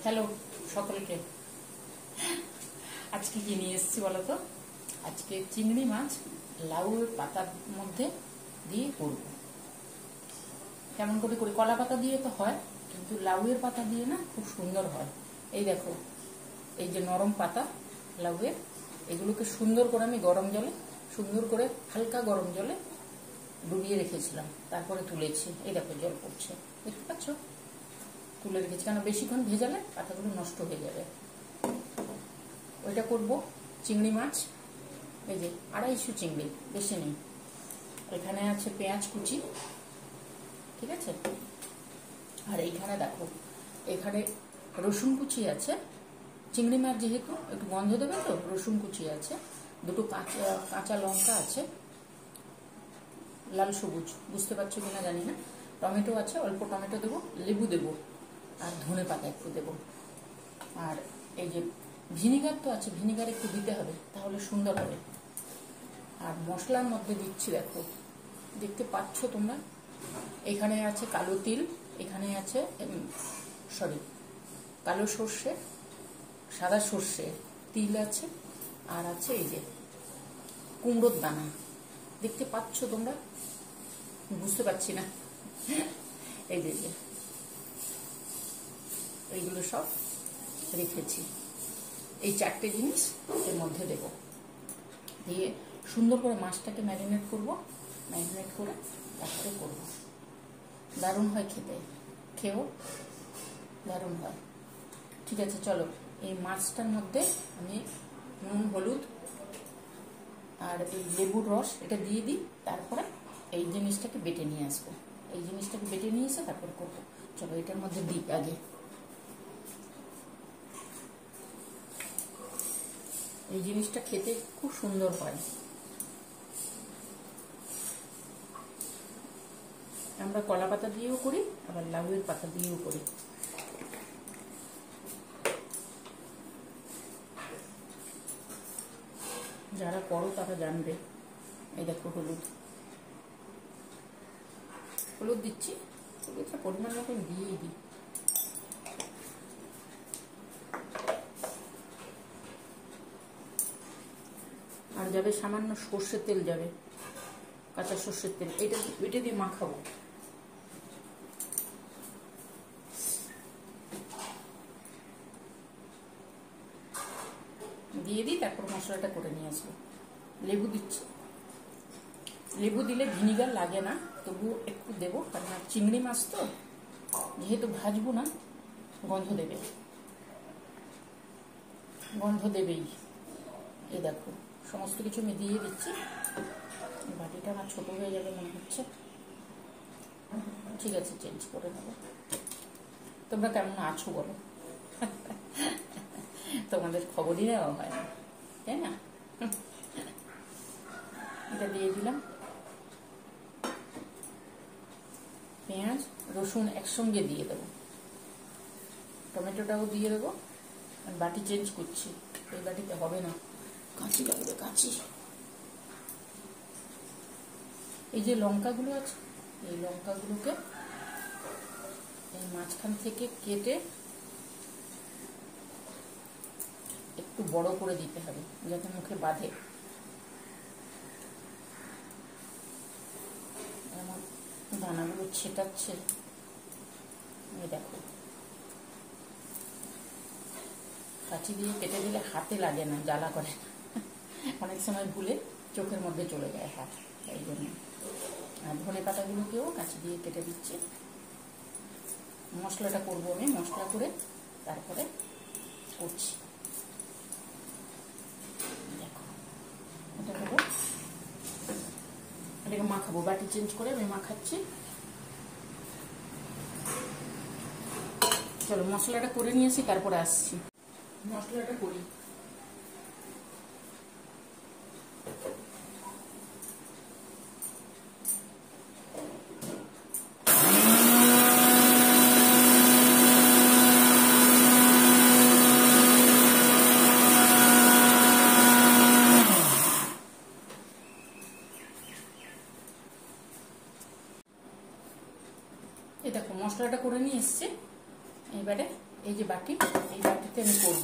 Hello সকলকে। আজকে কি নিয়ে এসেছি বলো তো? আজকে চিংড়ি মাছ লাউয়ের পাতার মধ্যে দিয়ে করব। কেমন করে করি? কলা পাতা দিয়ে তো হয়, কিন্তু লাউয়ের পাতা দিয়ে না খুব সুন্দর হয়। এই দেখো, এই যে নরম পাতা লাউয়ের, এগুলোকে সুন্দর করে আমি গরম জলে, সুন্দর করে হালকা গরম জলে ডুবিয়ে রেখেছিলাম, তারপরে তুলেছি। এই দেখো জল পড়ছে, দেখতে পাচ্ছ? তুলে রেখেছি, কারণ বেশিক্ষণ ভেজালে পাতাগুলো নষ্ট হয়ে যাবে। ওইটা করব চিংড়ি মাছ। এই যে 250 চিংড়ি, বেশি নেই। এখানে আছে পেঁয়াজ কুচি, ঠিক আছে? আর এইখানে দেখো, এখানে রসুন কুচি আছে। চিংড়ি মাছ যেহেতু একটু গন্ধ দেবে, তো রসুন কুচি আছে। দুটো কাঁচা লঙ্কা আছে, লাল সবুজ, বুঝতে পারছো কিনা জানি না। টমেটো আছে, অল্প টমেটো দেবো, লেবু দেবো, আর ধনে পাতা একটু দেবো। আর এই যে ভিনিগার তো আছে, ভিনিগার একটু দিতে হবে, তাহলে সুন্দর হবে। আর মশলার মধ্যে দিচ্ছি, দেখো, দেখতে পাচ্ছ তোমরা, এখানে আছে কালো তিল, এখানে আছে কালো সর্ষে, সাদা সর্ষে, তিল আছে, আর আছে এই যে কুমড়োর দানা। দেখতে পাচ্ছ তোমরা? বুঝতে পারছি না। এই যে এইগুলো সব রেখেছি। এই 4টে জিনিস এর মধ্যে দেব, দিয়ে সুন্দর করে মাছটাকে ম্যারিনেট করব। ম্যারিনেট করে তারপরে করবো। দারুণ হয় খেতে, খেয়েও দারুণ হয়। ঠিক আছে, চলো এই মাছটার মধ্যে আমি নুন, হলুদ আর এই লেবুর রস এটা দিয়ে দিই। তারপরে এই জিনিসটাকে বেটে নিয়ে আসবো। এই জিনিসটাকে বেটে নিয়ে এসে তারপর করবো। চলো এটার মধ্যে দিই আগে। এই জিনিসটা খেতে খুব সুন্দর হয়। আমরা কলা পাতা দিয়েও করি, আবার লাউয়ের পাতা দিয়েও করি। যারা করো তারা জানবে। এই দেখো হলুদ, হলুদ দিচ্ছি, হলুদটা পরিমাণ মতন দিয়েই দিই। আর যাবে সামান্য সর্ষের তেল, যাবে কাঁচা সর্ষের তেল, এটা দিয়ে মাখাবো। দিয়ে দিই, তারপর মশলাটা করে নিয়ে আসবো। লেবু দিচ্ছি, লেবু দিলে ভিনিগার লাগে না, তবুও একটু দেবো, কারণ চিংড়ি মাছ তো যেহেতু ভাজবো না, গন্ধ দেবে, গন্ধ দেবেই। এই দেখো সমস্ত কিছু আমি দিয়ে দিচ্ছি। বাটিটা আমার ছোট হয়ে যাবে মনে হচ্ছে। ঠিক আছে, চেঞ্জ করে নেবো। তোমরা কেমন আছো বলো? তোমাদের খবরই নেওয়া হয় না, তাই না? এটা দিয়ে দিলাম। পেঁয়াজ রসুন একসঙ্গে দিয়ে দেবো, টমেটোটাও দিয়ে দেবো। বাটি চেঞ্জ করছি, এই বাটিতে হবে না, কাঁচি লাগবে, কাঁচি। এই যে লঙ্কাগুলো আছে, এই লঙ্কাগুলোকে এই মাঝখান থেকে কেটে একটু বড় করে দিতে হবে, যাতে মুখে বাঁধে। এমন দানাগুলো ছেটাচ্ছে, এই দেখো। কাঁচি দিয়ে কেটে দিলে হাতে লাগে না, জ্বালা করে। অনেক সময় ভুলে চোখের মধ্যে চলে যায় হাত, এই জন্য। আর ধনে পাতাগুলোকেও কাঁচি দিয়ে কেটে দিচ্ছি। মশলাটা করবো আমি, মশলা করে তারপরে করছি। দেখো, এটা দেবো, এটাকে মাখাবো। বাটি চেঞ্জ করে আমি মাখাচ্ছি। চলো মশলাটা করে নিয়েছি, তারপরে আসছি। মশলাটা করি। এই দেখো মশলাটা করে নিয়ে এসছি। এবার এইবারে এই যে বাটি, এই বাটিতে আমি করব।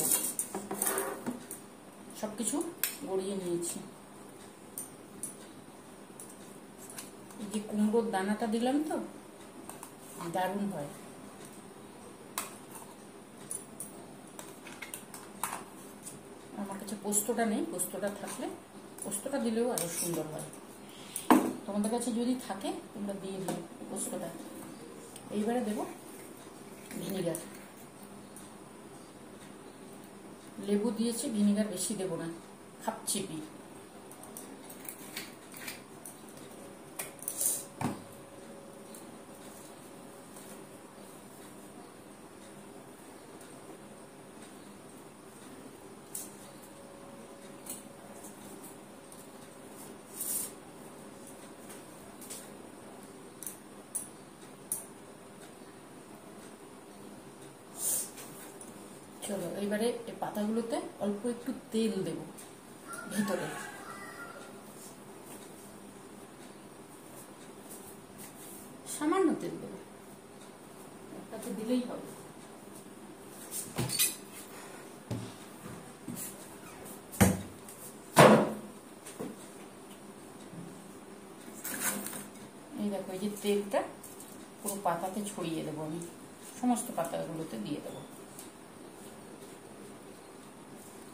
সবকিছু গড়িয়ে নিয়েছি। এই যে কুমড়োর দানাটা দিলাম তো, দারুণ হয়। আমার কাছে পোস্তটা নেই, পোস্তটা থাকলে পোস্তটা দিলেও আরো সুন্দর হয়। তোমাদের কাছে যদি থাকে তোমরা দিয়ে দিও পোস্তটা। এইবারে দেব ভিনিগার। লেবু দিয়েছি, ভিনিগার বেশি দেব না, হাফ চিপি। চলো এইবারে এই পাতাগুলোতে অল্প একটু তেল দেব ভিতরে। সামান্য তেল দেবো, একটাতে দিলেই হবে। এই দেখো, এই যে তেলটা পুরো পাতাতে ছড়িয়ে দেবো আমি, সমস্ত পাতাগুলোতে দিয়ে দেবো।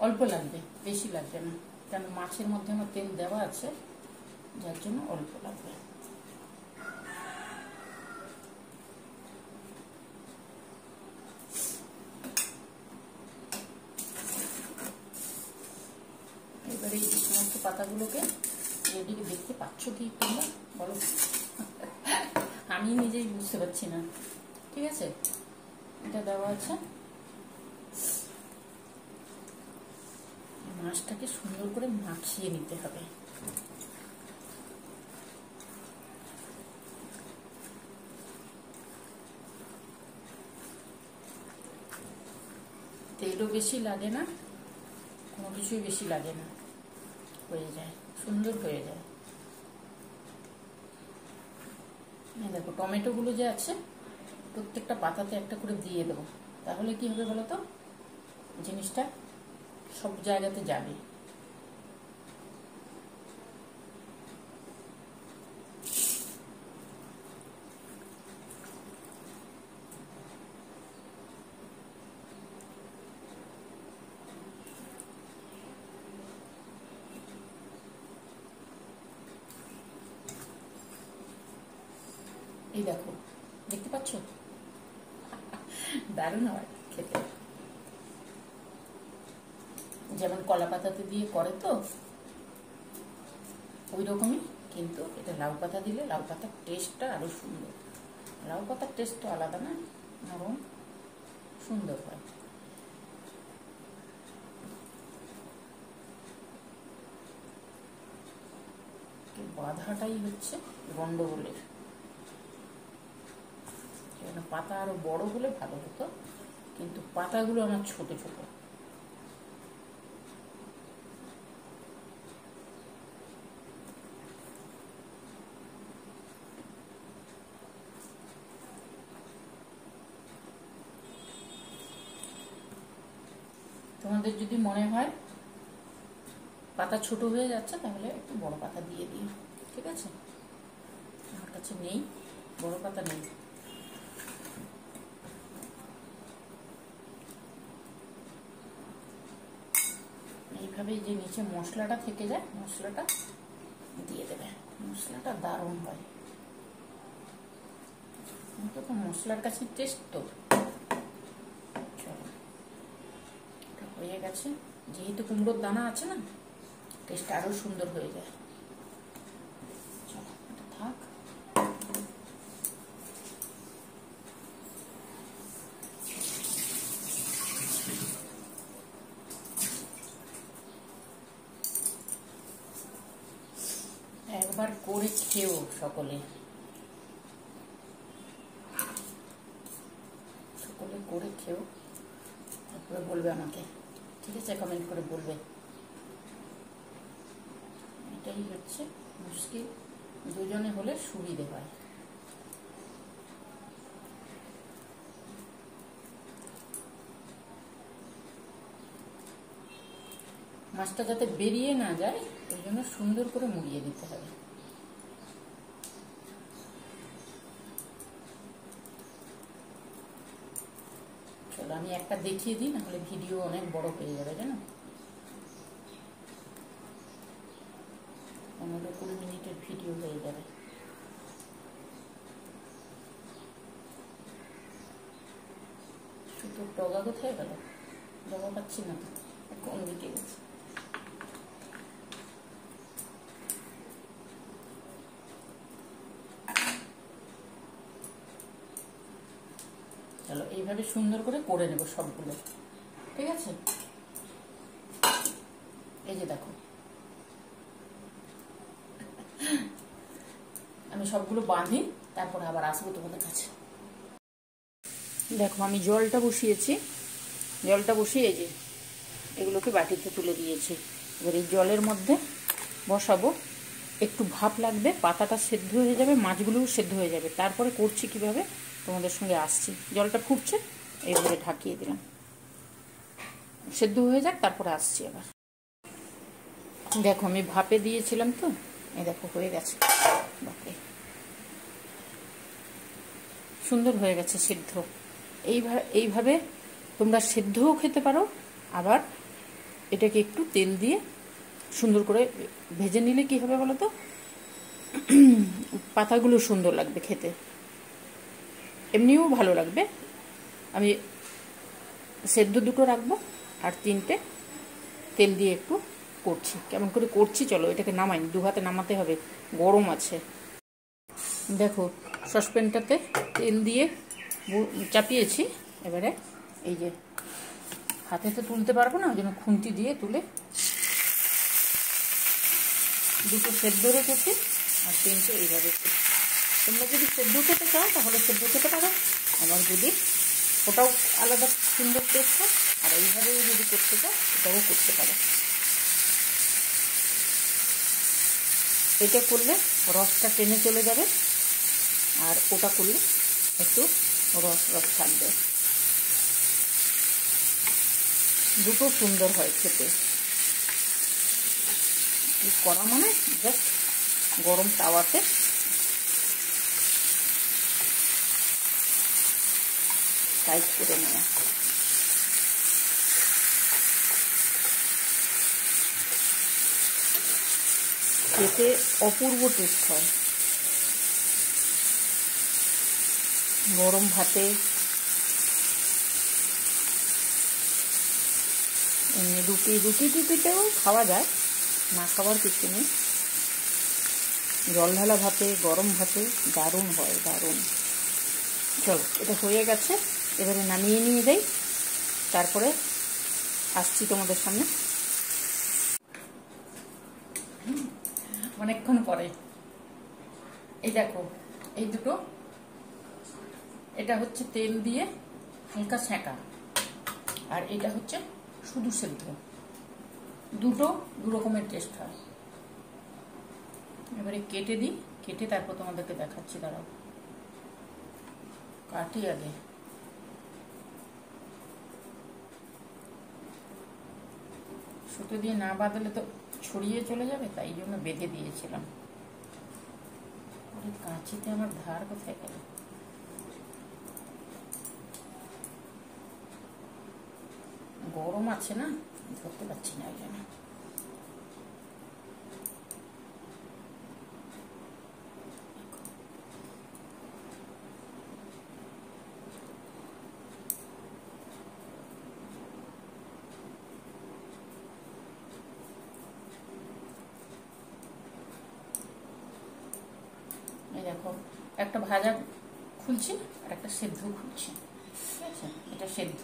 অল্প লাগবে, বেশি লাগবে না, কারণ মাছের মধ্যে আমার তেল দেওয়া আছে, যার জন্য অল্প লাগবে। এবারে এই সমস্ত পাতাগুলোকে রেডিকে দেখতে পাচ্ছ কি তোমরা বলো? আমি নিজেই বুঝতে পারছি না। ঠিক আছে, এটা দেওয়া আছে। মাছটাকে সুন্দর করে মাখিয়ে নিতে হবে। তেলও বেশি লাগে না, কোনো কিছুই বেশি লাগে না, হয়ে যায়, সুন্দর হয়ে যায়। দেখো টমেটোগুলো যে আছে প্রত্যেকটা পাতাতে একটা করে দিয়ে দেবো, তাহলে কি হবে বলো তো, জিনিসটা সব জায়গাতে যাবে। এই দেখো, দেখতে পাচ্ছ, দারুণ হয় খেতে। যেমন কলা পাতাতে দিয়ে করে তো ওই রকমই, কিন্তু এটা লাউ পাতা দিলে লাউ পাতার টেস্টটা আরো সুন্দর। লাউ পাতার টেস্ট তো আলাদা না, নরম সুন্দর হয়। বাধাটাই হচ্ছে গন্ডগোলের। পাতা আরো বড় হলে ভালো হতো, কিন্তু পাতাগুলো আমার ছোট ছোট। তোমাদের যদি মনে হয় পাতা ছোট হয়ে যাচ্ছে তাহলে একটু বড় পাতা দিয়ে দিই, ঠিক আছে? আমার কাছে নেই, বড় পাতা নেই। এইভাবে যে নিচে মশলাটা থেকে যায়, মশলাটা দিয়ে দেবে। মশলাটা দারুণ হয়, তো মশলার কাছে টেস্ট তো। চলো, এটা হয়ে গেছে। যেহেতু কুমড়োর দানা আছে না, টেস্টটা আরো সুন্দর হয়ে যায়। চলো, এটা থাক। একবার করে খেও সকলে, সকলে করে খেও, তারপরে বলবে আমাকে, ঠিক আছে? কমেন্ট করে বলবে। এটাই হচ্ছে মুশকিল, দুজনে হলে সুবিধে হয়। মাছটা যাতে বেরিয়ে না যায় ওই জন্য সুন্দর করে মুড়িয়ে দিতে হবে। চলো আমি একটা দেখিয়ে দিই, নাহলে ভিডিও অনেক বড় হয়ে যাবে, জানো। 15-20 মিনিটের ভিডিও হয়ে যাবে। সুতোর ডগা কোথায় গেল? ডগা পাচ্ছি না, কোন দিকে গেছে? চলো এইভাবে সুন্দর করে নেব সবগুলো, ঠিক আছে। এই যে দেখো আমি সবগুলো বাঁধি, তারপর আবার আসবো তোমাদের কাছে। দেখো আমি জলটা বসিয়েছি, জলটা বসিয়ে এই যে এগুলোকে বাটিতে তুলে দিয়েছি। এবার এই জলের মধ্যে বসাবো, একটু ভাপ লাগবে, পাতাটা সেদ্ধ হয়ে যাবে, মাছগুলোও সেদ্ধ হয়ে যাবে। তারপরে করছি কিভাবে তোমাদের সঙ্গে আসছি। জলটা ফুটছে, এইভাবে ঢাকিয়ে দিলাম, সেদ্ধ হয়ে যাক, তারপরে আসছি আবার। দেখো আমি ভাপে দিয়েছিলাম তো, এই দেখো হয়ে গেছে, সুন্দর হয়ে গেছে সিদ্ধ। এইভাবে তোমরা সিদ্ধও খেতে পারো, আবার এটাকে একটু তেল দিয়ে সুন্দর করে ভেজে নিলে কি হবে বলো তো, পাতাগুলো সুন্দর লাগবে খেতে, এমনিও ভালো লাগবে। আমি সেদ্ধ দুটো রাখবো আর 3টে তেল দিয়ে একটু করছি। কেমন করে করছি চলো, এটাকে নামাই, 2 হাতে নামাতে হবে, গরম আছে। দেখো সসপ্যানটাতে তেল দিয়ে চাপিয়েছি, এবারে এই যে হাতে তো তুলতে পারবো না, ওই জন্য খুন্তি দিয়ে তুলে দুটো সেদ্ধ রেখেছি আর 3টে এইভাবে। তোমরা যদি সেদ্ধ খেতে চাও তাহলে সেদ্ধ খেতে পারো, আবার যদি ওটাও আলাদা সুন্দর টেস্ট হয়, আর এইভাবেও যদি করতে চাও এটাও করতে পারো। এটা করলে রসটা টেনে চলে যাবে, আর ওটা করলে একটু রস রস থাকবে। দুটো সুন্দর হয় খেতে। করা মানে জাস্ট গরম তাওয়াতে টাইট করে নেওয়া। খেতে অপূর্ব টেস্ট হয়, গরম ভাতে, এমনি রুটিতেও খাওয়া যায়, না খাওয়ার কিছু নেই। জল ঢালা ভাতে, গরম ভাতে দারুণ হয়, দারুণ। চলো এটা হয়ে গেছে, এবারে নামিয়ে নিয়ে যাই, তারপরে আসছি তোমাদের সামনে অনেকক্ষণ পরে। এই দেখো এই দুটো, এটা হচ্ছে তেল দিয়ে হালকা সেঁকা, আর এটা হচ্ছে শুধু সেদ্ধ। দুটো দু রকমের টেস্ট হয়। এবারে কেটে দিই, কেটে তারপর তোমাদেরকে দেখাচ্ছি, দাঁড়াও কাটি আগে। সুতো দিয়ে না বাঁধলে তো ছড়িয়ে চলে যাবে, তাই জন্য বেঁধে দিয়েছিলাম। কাঁচিতে আমার ধার কোথায় গেল? গরম আছে না, ধরতে পারছি না, ওই জন্য। এই দেখো একটা ভাজা খুলছি আর একটা সেদ্ধ খুলছি, ঠিক আছে। এটা সেদ্ধ,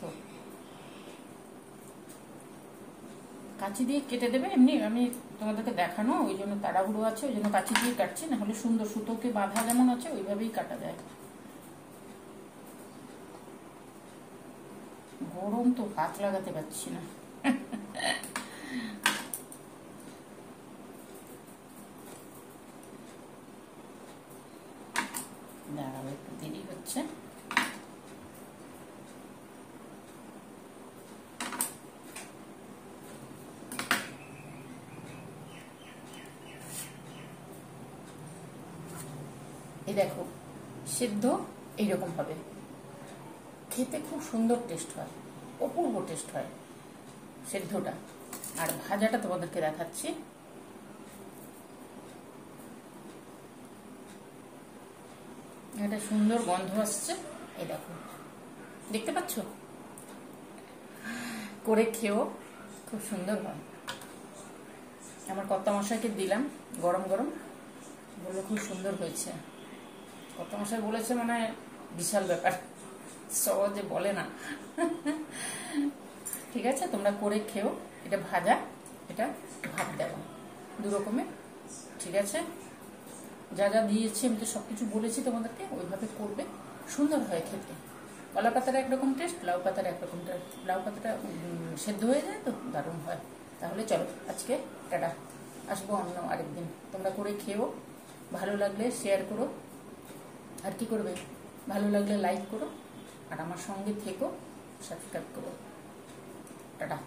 কাঁচি দিয়ে কেটে দেবে। এমনি আমি তোমাদেরকে দেখানো, ওই জন্য তাড়াহুড়ো আছে, ওই জন্য কাঁচি দিয়ে কাটছি, না হলে সুন্দর সুতোকে বাঁধা যেমন আছে ওইভাবেই কাটা যায়। গরম তো হাত লাগাতে পারছি না। দাঁড়াও একটু দেরি হচ্ছে। এই দেখো সেদ্ধ এইরকম হবে, খেতে খুব সুন্দর টেস্ট হয়, অপূর্ব টেস্ট হয় সেদ্ধটা। আর ভাজাটা তোমাদেরকে দেখাচ্ছি। একটা সুন্দর গন্ধ আসছে, এই দেখো, দেখতে পাচ্ছ? করে খেও, খুব সুন্দর হয়। আমার কর্তা মশাইকে দিলাম গরম গরম, বললো খুব সুন্দর হয়েছে। কর্তা মশাই বলেছে মানে বিশাল ব্যাপার, সহজে বলে না। ঠিক আছে, তোমরা করে খেও। এটা ভাজা, এটা ভাত দেওয়া, দু রকমের। ঠিক আছে, যা যা দিয়েছি আমি তো সবকিছু বলেছি তোমাদেরকে, ওইভাবে করবে, সুন্দর হয় খেতে। কলা পাতার একরকম টেস্ট, লাউ পাতার একরকম টেস্ট। লাউ পাতাটা সেদ্ধ হয়ে যায় তো দারুণ হয়। তাহলে চলো আজকে টাটা, আসবো অন্য আরেকদিন। তোমরা করে খেও, ভালো লাগলে শেয়ার করো, আর কি করবে, ভালো লাগলে লাইক করো, আর আমার সঙ্গে থেকো, সাবস্ক্রাইব করো। টাটা।